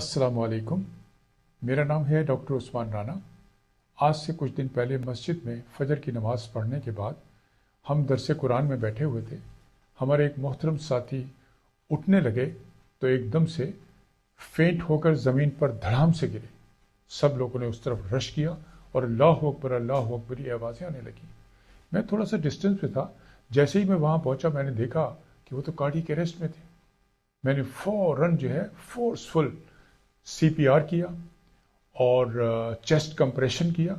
अस्सलाम वालेकुम। मेरा नाम है डॉक्टर उस्मान राना। आज से कुछ दिन पहले मस्जिद में फजर की नमाज़ पढ़ने के बाद हम दरस कुरान में बैठे हुए थे। हमारे एक मोहतरम साथी उठने लगे तो एकदम से फेंट होकर ज़मीन पर धड़ाम से गिरे। सब लोगों ने उस तरफ रश किया और अल्लाहु अकबर ये आवाज़ें आने लगी। मैं थोड़ा सा डिस्टेंस पे था। जैसे ही मैं वहाँ पहुँचा मैंने देखा कि वो तो कार्डियक अरेस्ट में थे। मैंने फ़ौरन जो है फोर्सफुल CPR किया और चेस्ट कंप्रेशन किया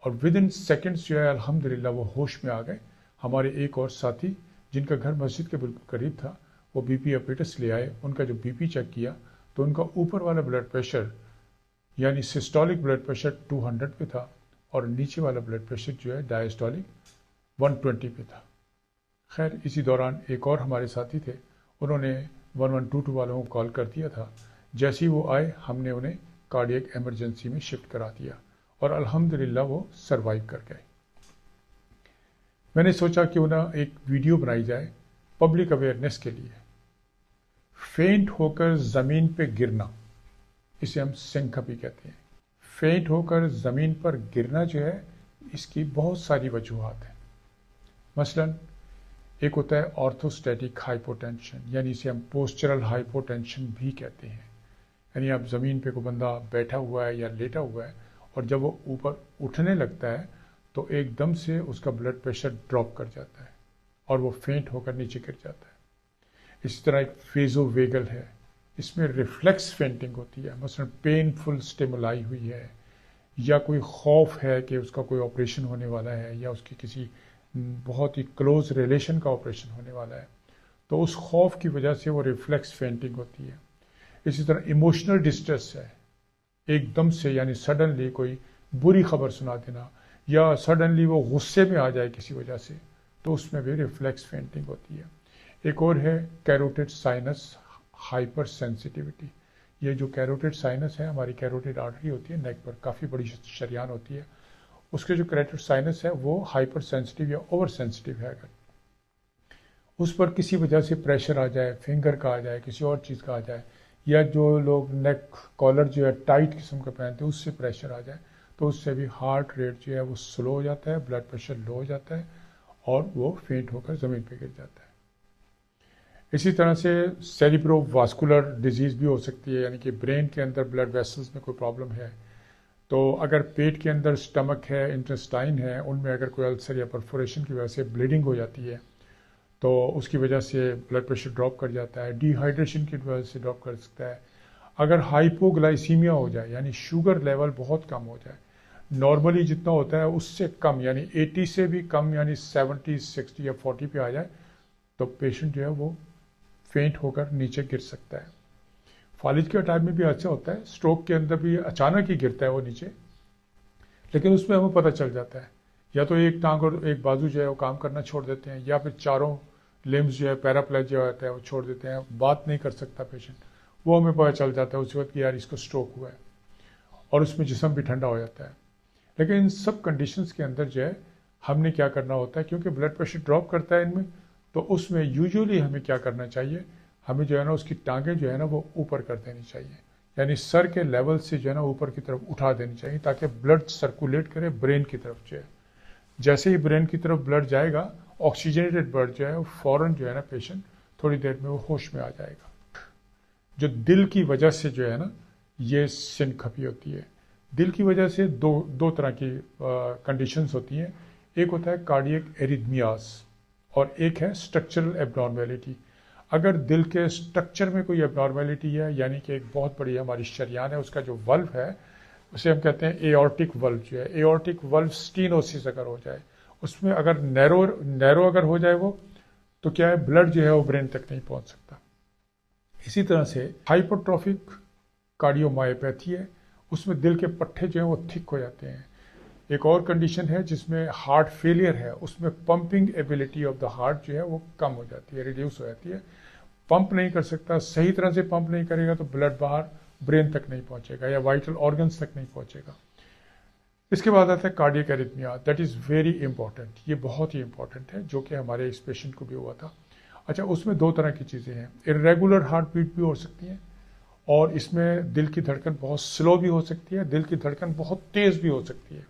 और विद इन सेकेंड्स जो है अल्हम्दुलिल्लाह वो होश में आ गए। हमारे एक और साथी जिनका घर मस्जिद के बिल्कुल करीब था वो BP अपरेटस ले आए। उनका जो BP चेक किया तो उनका ऊपर वाला ब्लड प्रेशर यानी सिस्टोलिक ब्लड प्रेशर 200 पे था और नीचे वाला ब्लड प्रेशर जो है डायस्टोलिक 120 पे था। खैर इसी दौरान एक और हमारे साथी थे, उन्होंने 1122 वालों को कॉल कर दिया था। जैसे ही वो आए हमने उन्हें कार्डियक इमरजेंसी में शिफ्ट करा दिया और अल्हम्दुलिल्लाह वो सरवाइव कर गए। मैंने सोचा क्यों ना एक वीडियो बनाई जाए पब्लिक अवेयरनेस के लिए। फेंट होकर ज़मीन पे गिरना, इसे हम सिंकपी कहते हैं। फेंट होकर ज़मीन पर गिरना जो है इसकी बहुत सारी वजूहात हैं। मसलन एक होता है ऑर्थोस्टैटिक हाइपोटेंशन, यानी इसे हम पोस्चरल हाइपोटेंशन भी कहते हैं। यानी अब ज़मीन पे कोई बंदा बैठा हुआ है या लेटा हुआ है और जब वो ऊपर उठने लगता है तो एकदम से उसका ब्लड प्रेशर ड्रॉप कर जाता है और वो फेंट होकर नीचे गिर जाता है। इसी तरह एक फेजोवेगल है, इसमें रिफ्लेक्स फेंटिंग होती है। मसलन पेनफुल स्टिमुलाई हुई है या कोई खौफ है कि उसका कोई ऑपरेशन होने वाला है या उसकी किसी बहुत ही क्लोज रिलेशन का ऑपरेशन होने वाला है, तो उस खौफ की वजह से वो रिफ्लेक्स फेंटिंग होती है। इसी तरह इमोशनल डिस्ट्रेस है, एकदम से यानी सडनली कोई बुरी खबर सुना देना या सडनली वो गुस्से में आ जाए किसी वजह से, तो उसमें भी रिफ्लेक्स फेंटिंग होती है। एक और है कैरोटिड साइनस हाइपर सेंसिटिविटी। ये जो कैरोटिड साइनस है, हमारी कैरोटिड आर्टरी होती है नेक पर, काफ़ी बड़ी शरियान होती है, उसके जो कैरोटिड साइनस है वो हाइपर सेंसिटिव या ओवर सेंसिटिव है। अगर उस पर किसी वजह से प्रेशर आ जाए, फिंगर का आ जाए, किसी और चीज़ का आ जाए, या जो लोग नेक कॉलर जो है टाइट किस्म का पहनते हैं उससे प्रेशर आ जाए, तो उससे भी हार्ट रेट जो है वो स्लो हो जाता है, ब्लड प्रेशर लो हो जाता है और वो फेंट होकर ज़मीन पे गिर जाता है। इसी तरह से सेरिब्रोवास्कुलर डिजीज़ भी हो सकती है, यानी कि ब्रेन के अंदर ब्लड वेसल्स में कोई प्रॉब्लम है, तो अगर पेट के अंदर स्टमक है, इंटेस्टाइन है, उनमें अगर कोई अल्सर या परफोरेशन की वजह से ब्लीडिंग हो जाती है तो उसकी वजह से ब्लड प्रेशर ड्रॉप कर जाता है। डिहाइड्रेशन की वजह से ड्रॉप कर सकता है। अगर हाइपोग्लाइसीमिया हो जाए यानी शुगर लेवल बहुत कम हो जाए, नॉर्मली जितना होता है उससे कम यानी 80 से भी कम यानी 70, 60 या 40 पे आ जाए, तो पेशेंट जो है वो फेंट होकर नीचे गिर सकता है। फालिज के अटैक में भी अच्छा होता है, स्ट्रोक के अंदर भी अचानक ही गिरता है वो नीचे, लेकिन उसमें हमें पता चल जाता है। या तो एक टांग और एक बाजू जो है वो काम करना छोड़ देते हैं, या फिर चारों लिम्स जो है पैराप्लेजिया होता है वो छोड़ देते हैं, बात नहीं कर सकता पेशेंट, वो हमें पता चल जाता है उस वक्त कि यार इसको स्ट्रोक हुआ है, और उसमें जिस्म भी ठंडा हो जाता है। लेकिन इन सब कंडीशंस के अंदर जो है हमने क्या करना होता है, क्योंकि ब्लड प्रेशर ड्रॉप करता है इनमें, तो उसमें यूजुअली हमें क्या करना चाहिए, हमें जो है ना उसकी टांगें जो है ना वो ऊपर कर देनी चाहिए, यानी सर के लेवल से जो है ना ऊपर की तरफ उठा देनी चाहिए, ताकि ब्लड सर्कुलेट करे ब्रेन की तरफ जो है। जैसे ही ब्रेन की तरफ ब्लड जाएगा, ऑक्सीजनेटेड ब्लड जो है वो फौरन जो है ना पेशेंट थोड़ी देर में वो होश में आ जाएगा। जो दिल की वजह से जो है ना ये सिनकपी होती है। दिल की वजह से दो तरह की कंडीशंस होती हैं। एक होता है कार्डियक एरिथमियास और एक है स्ट्रक्चरल एब्नॉर्मेलिटी। अगर दिल के स्ट्रक्चर में कोई एब्नॉर्मेलिटी है, यानी कि एक बहुत बड़ी हमारी शरियान है, उसका जो वल्व है उसे हम कहते हैं एओर्टिक वल्व जो है, एओर्टिक वल्व स्टीनोसिस अगर हो जाए, उसमें अगर नैरो अगर हो जाए वो, तो क्या है ब्लड जो है वो ब्रेन तक नहीं पहुंच सकता। इसी तरह से हाइपरट्रॉफिक कार्डियोमायोपैथी है, उसमें दिल के पट्टे जो हैं वो थिक हो जाते हैं। एक और कंडीशन है जिसमें हार्ट फेलियर है, उसमें pumping ability of the heart जो है वो कम हो जाती है, रिड्यूस हो जाती है, पंप नहीं कर सकता, सही तरह से पंप नहीं करेगा तो ब्लड बाहर ब्रेन तक नहीं पहुंचेगा या वाइटल ऑर्गन्स तक नहीं पहुंचेगा। इसके बाद आता है cardiac arrhythmia, that is very important, ये बहुत ही इंपॉर्टेंट है, जो कि हमारे इस पेशेंट को भी हुआ था। अच्छा, उसमें दो तरह की चीज़ें हैं, इरेगुलर हार्ट बीट भी हो सकती हैं اور اس میں دل کی دھڑکن بہت سلو بھی ہو سکتی ہے، دل کی دھڑکن بہت تیز بھی ہو سکتی ہے۔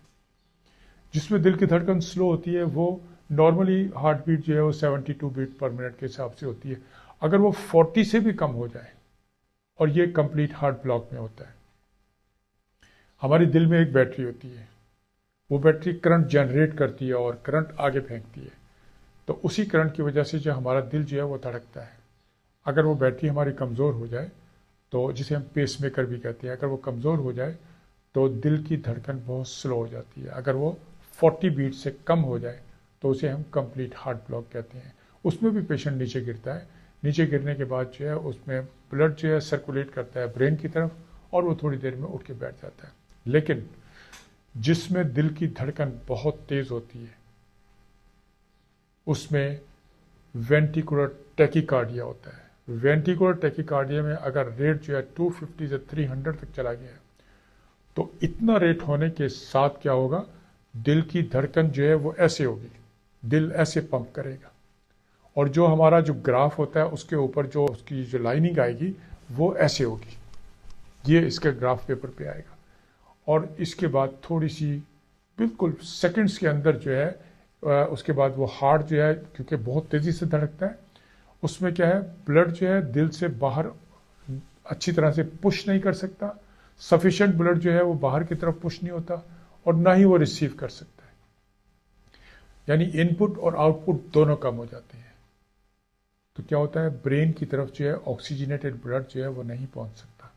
جس میں دل کی دھڑکن سلو ہوتی ہے وہ نارملی ہارٹ بیٹ جو ہے وہ 72 بیٹ پر منٹ کے حساب سے ہوتی ہے۔ اگر وہ 40 سے بھی کم ہو جائے، اور یہ کمپلیٹ ہارٹ بلاک میں ہوتا ہے۔ ہمارے دل میں ایک بیٹری ہوتی ہے، وہ بیٹری کرنٹ جنریٹ کرتی ہے اور کرنٹ آگے پھینکتی ہے، تو اسی کرنٹ کی وجہ سے جو ہمارا دل جو ہے وہ دھڑکتا ہے۔ اگر وہ بیٹری ہماری کمزور ہو جائے تو جسے ہم پیس میکر بھی کہتے ہیں، اگر وہ کمزور ہو جائے تو دل کی دھڑکن بہت سلو ہو جاتی ہے۔ اگر وہ 40 بیٹ سے کم ہو جائے تو اسے ہم کمپلیٹ ہارٹ بلاک کہتے ہیں۔ اس میں بھی پیشنٹ نیچے گرتا ہے، نیچے گرنے کے بعد جو ہے اس میں بلڈ جو ہے سرکولیٹ کرتا ہے برین کی طرف، اور وہ تھوڑی دیر میں اٹھ کے بیٹھ جاتا ہے۔ لیکن جس میں دل کی دھڑکن بہت تیز ہوتی ہے اس میں وینٹریکولر ٹیکیکارڈیا ہوتا ہے۔ وینٹریکولر ٹیکیکارڈیا میں اگر ریٹ جو ہے 250 سے 300 تک چلا گیا ہے تو اتنا ریٹ ہونے کے ساتھ کیا ہوگا، دل کی دھڑکن جو ہے وہ ایسے ہوگی، دل ایسے پمپ کرے گا، اور جو ہمارا جو گراف ہوتا ہے اس کے اوپر جو اس کی جو لائننگ آئے گی وہ ایسے ہوگی، یہ اس کا گراف پیپر پہ آئے گا۔ اور اس کے بعد تھوڑی سی بالکل سیکنڈز کے اندر جو ہے اس کے بعد وہ ہارٹ جو ہے کیونکہ بہت تیزی سے دھڑکتا ہے، اس میں کیا ہے بلڈ جو ہے دل سے باہر اچھی طرح سے پش نہیں کر سکتا، سفیشینٹ بلڈ جو ہے وہ باہر کی طرف پش نہیں ہوتا، اور نہ ہی وہ ریسیو کر سکتا ہے، یعنی ان پٹ اور آؤٹ پٹ دونوں کم ہو جاتے ہیں۔ تو کیا ہوتا ہے، برین کی طرف جو ہے آکسیجنیٹڈ بلڈ جو ہے وہ نہیں پہنچ سکتا،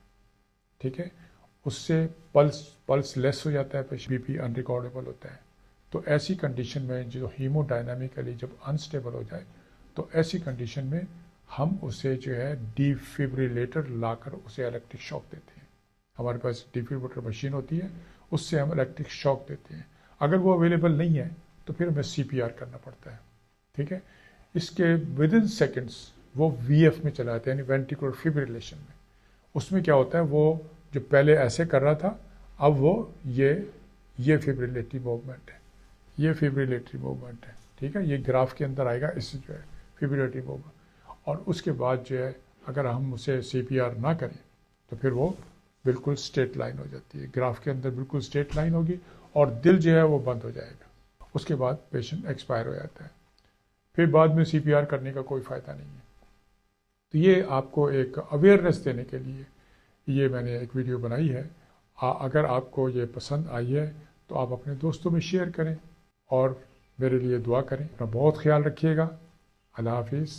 ٹھیک ہے، اس سے پلس لیس ہو جاتا ہے، بی پی انریکارڈیبل ہوتا ہے۔ تو ایسی کنڈیشن میں جو ہیمو ڈائنامکلی جب انسٹیبل ہو جائے تو ایسی کنڈیشن میں ہم اسے جو ہے ڈیفیبریلیٹر لا کر اسے الیکٹرک شاک دیتے ہیں۔ ہمارے پاس ڈیفیبریلیٹر مشین ہوتی ہے، اس سے ہم الیکٹرک شاک دیتے ہیں۔ اگر وہ اویلیبل نہیں ہے تو پھر ہمیں CPR کرنا پڑتا ہے، ٹھیک ہے۔ اس کے ودن سیکنڈز وہ VF میں چلا جاتا ہے، یعنی وینٹریکولر فیبریلیشن میں۔ اس میں کیا ہوتا ہے، وہ جو پہلے ایسے کر رہا تھا اب وہ یہ فیبریلیٹری موومنٹ ہے، یہ فیبریلیٹری موومنٹ ہے، ٹھیک ہے، یہ گراف کے اندر آئے گا، اس سے جو ہے فیبریلیٹری موومنٹ۔ اور اس کے بعد جو ہے اگر ہم اسے CPR نہ کریں تو پھر وہ بالکل اسٹریٹ لائن ہو جاتی ہے، گراف کے اندر بالکل اسٹریٹ لائن ہوگی اور دل جو ہے وہ بند ہو جائے گا۔ اس کے بعد پیشنٹ ایکسپائر ہو جاتا ہے، پھر بعد میں CPR کرنے کا کوئی فائدہ نہیں ہے۔ تو یہ آپ کو ایک اویئرنیس دینے کے لیے یہ میں نے ایک ویڈیو بنائی ہے۔ اگر آپ کو یہ پسند آئی ہے تو آپ اپنے دوستوں میں شیئر کریں اور میرے لیے دعا کریں۔ اپنا بہت خیال رکھیے گا۔ اللہ حافظ۔